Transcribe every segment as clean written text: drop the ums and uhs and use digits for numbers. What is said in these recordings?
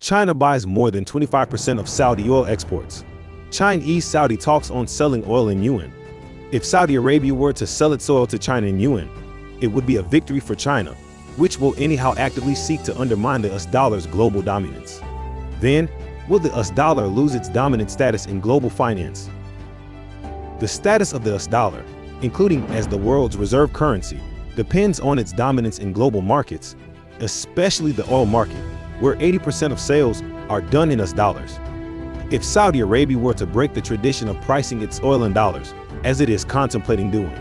China buys more than 25% of Saudi oil exports. Chinese-Saudi talks on selling oil in yuan. If Saudi Arabia were to sell its oil to China in yuan, it would be a victory for China, which will anyhow actively seek to undermine the US dollar's global dominance. Then, will the US dollar lose its dominant status in global finance? The status of the US dollar, including as the world's reserve currency, depends on its dominance in global markets, especially the oil market, where 80% of sales are done in US dollars. If Saudi Arabia were to break the tradition of pricing its oil in dollars, as it is contemplating doing,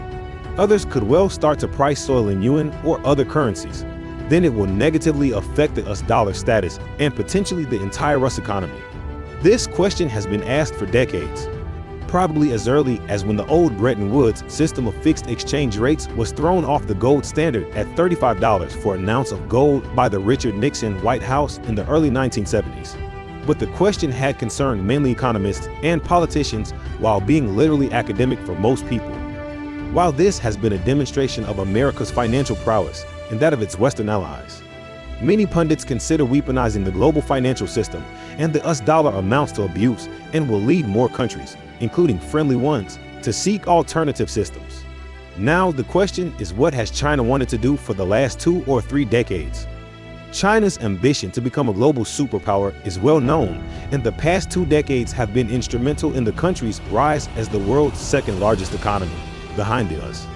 others could well start to price oil in yuan or other currencies. Then it will negatively affect the US dollar status and potentially the entire US economy. This question has been asked for decades, probably as early as when the old Bretton Woods system of fixed exchange rates was thrown off the gold standard at $35 for an ounce of gold by the Richard Nixon White House in the early 1970s. But the question had concerned mainly economists and politicians while being literally academic for most people. While this has been a demonstration of America's financial prowess and that of its Western allies, many pundits consider weaponizing the global financial system and the US dollar amounts to abuse and will lead more countries, including friendly ones, to seek alternative systems. Now the question is, what has China wanted to do for the last 2 or 3 decades? China's ambition to become a global superpower is well known, and the past 2 decades have been instrumental in the country's rise as the world's second largest economy, behind the US.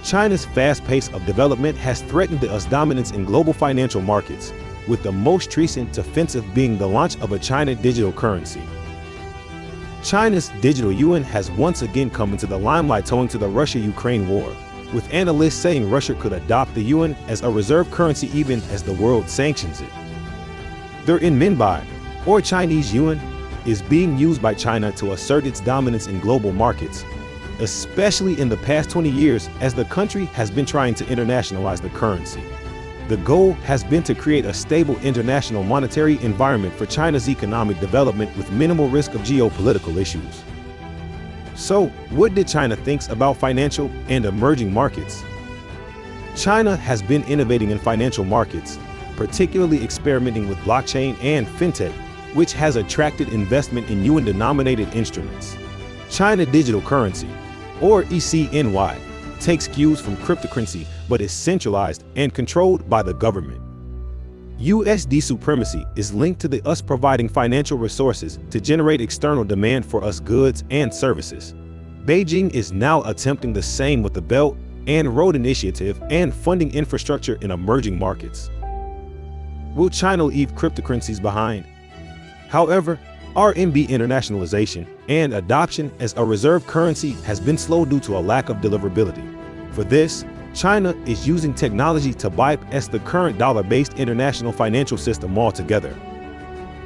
China's fast pace of development has threatened the US dominance in global financial markets, with the most recent offensive being the launch of a China digital currency. China's digital yuan has once again come into the limelight owing to the Russia-Ukraine war, with analysts saying Russia could adopt the yuan as a reserve currency even as the world sanctions it. The renminbi, or Chinese yuan, is being used by China to assert its dominance in global markets, especially in the past 20 years as the country has been trying to internationalize the currency. The goal has been to create a stable international monetary environment for China's economic development with minimal risk of geopolitical issues. So, what did China think about financial and emerging markets? China has been innovating in financial markets, particularly experimenting with blockchain and fintech, which has attracted investment in yuan-denominated instruments. China digital currency, or ECNY, takes cues from cryptocurrency but is centralized and controlled by the government. USD supremacy is linked to the US providing financial resources to generate external demand for US goods and services. Beijing is now attempting the same with the Belt and Road Initiative and funding infrastructure in emerging markets. Will China leave cryptocurrencies behind? However, RMB internationalization and adoption as a reserve currency has been slow due to a lack of deliverability. For this, China is using technology to bypass the current dollar-based international financial system altogether.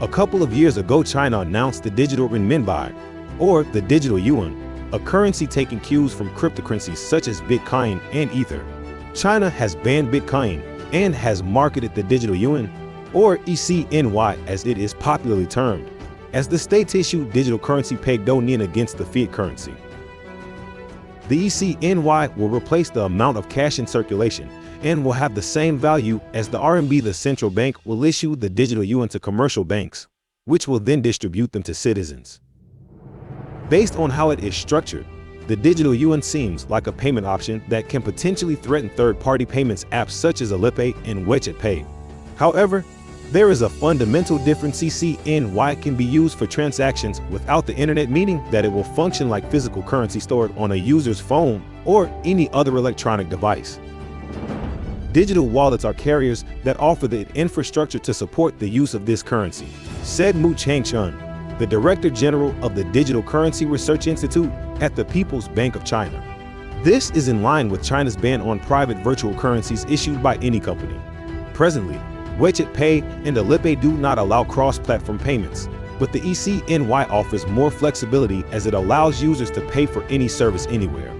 A couple of years ago, China announced the digital renminbi, or the digital yuan, a currency taking cues from cryptocurrencies such as Bitcoin and Ether. China has banned Bitcoin and has marketed the digital yuan, or ECNY as it is popularly termed, as the state-issued digital currency pegged only against the fiat currency. The ECNY will replace the amount of cash in circulation and will have the same value as the RMB. The central bank will issue the digital yuan to commercial banks, which will then distribute them to citizens. Based on how it is structured, the digital yuan seems like a payment option that can potentially threaten third-party payments apps such as Alipay and WeChat Pay. However, there is a fundamental difference. ECNY can be used for transactions without the internet, meaning that it will function like physical currency stored on a user's phone or any other electronic device. Digital wallets are carriers that offer the infrastructure to support the use of this currency, said Mu Changchun, the Director General of the Digital Currency Research Institute at the People's Bank of China. This is in line with China's ban on private virtual currencies issued by any company. Presently, WeChat Pay and Alipay do not allow cross-platform payments, but the ECNY offers more flexibility as it allows users to pay for any service anywhere.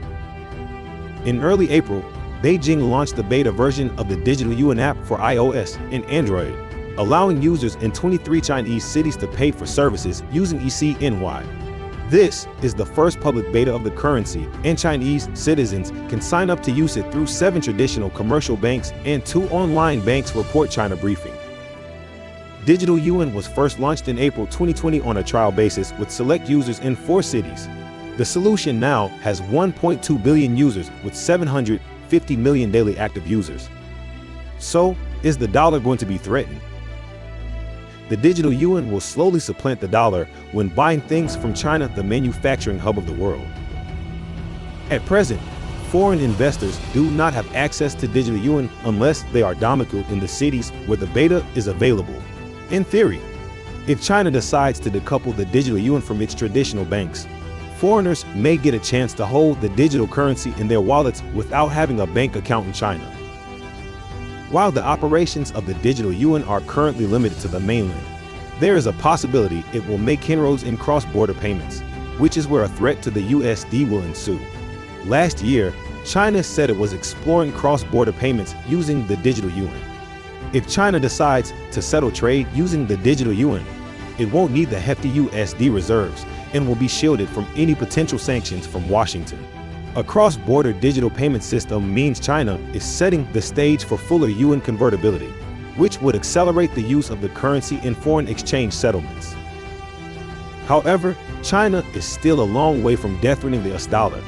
In early April, Beijing launched the beta version of the digital yuan app for iOS and Android, allowing users in 23 Chinese cities to pay for services using ECNY. This is the first public beta of the currency, and Chinese citizens can sign up to use it through 7 traditional commercial banks and 2 online banks, report China Briefing. Digital yuan was first launched in April 2020 on a trial basis with select users in 4 cities. The solution now has 1.2 billion users with 750 million daily active users. So, is the dollar going to be threatened? The digital yuan will slowly supplant the dollar when buying things from China, the manufacturing hub of the world. At present, foreign investors do not have access to digital yuan unless they are domiciled in the cities where the beta is available. In theory, if China decides to decouple the digital yuan from its traditional banks, foreigners may get a chance to hold the digital currency in their wallets without having a bank account in China. While the operations of the digital yuan are currently limited to the mainland, there is a possibility it will make inroads in cross-border payments, which is where a threat to the USD will ensue. Last year, China said it was exploring cross-border payments using the digital yuan. If China decides to settle trade using the digital yuan, it won't need the hefty USD reserves and will be shielded from any potential sanctions from Washington. A cross-border digital payment system means China is setting the stage for fuller yuan convertibility, which would accelerate the use of the currency in foreign exchange settlements. However, China is still a long way from death-threatening the US dollar.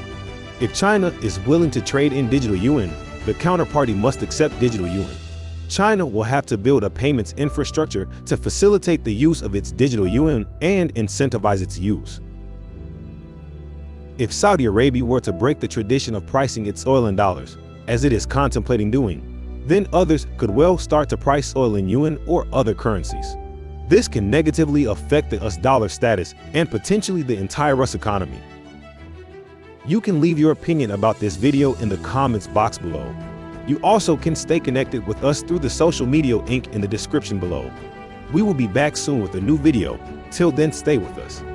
If China is willing to trade in digital yuan, the counterparty must accept digital yuan. China will have to build a payments infrastructure to facilitate the use of its digital yuan and incentivize its use. If Saudi Arabia were to break the tradition of pricing its oil in dollars, as it is contemplating doing, then others could well start to price oil in yuan or other currencies. This can negatively affect the US dollar status and potentially the entire US economy. You can leave your opinion about this video in the comments box below. You also can stay connected with us through the social media link in the description below. We will be back soon with a new video. Till then, stay with us.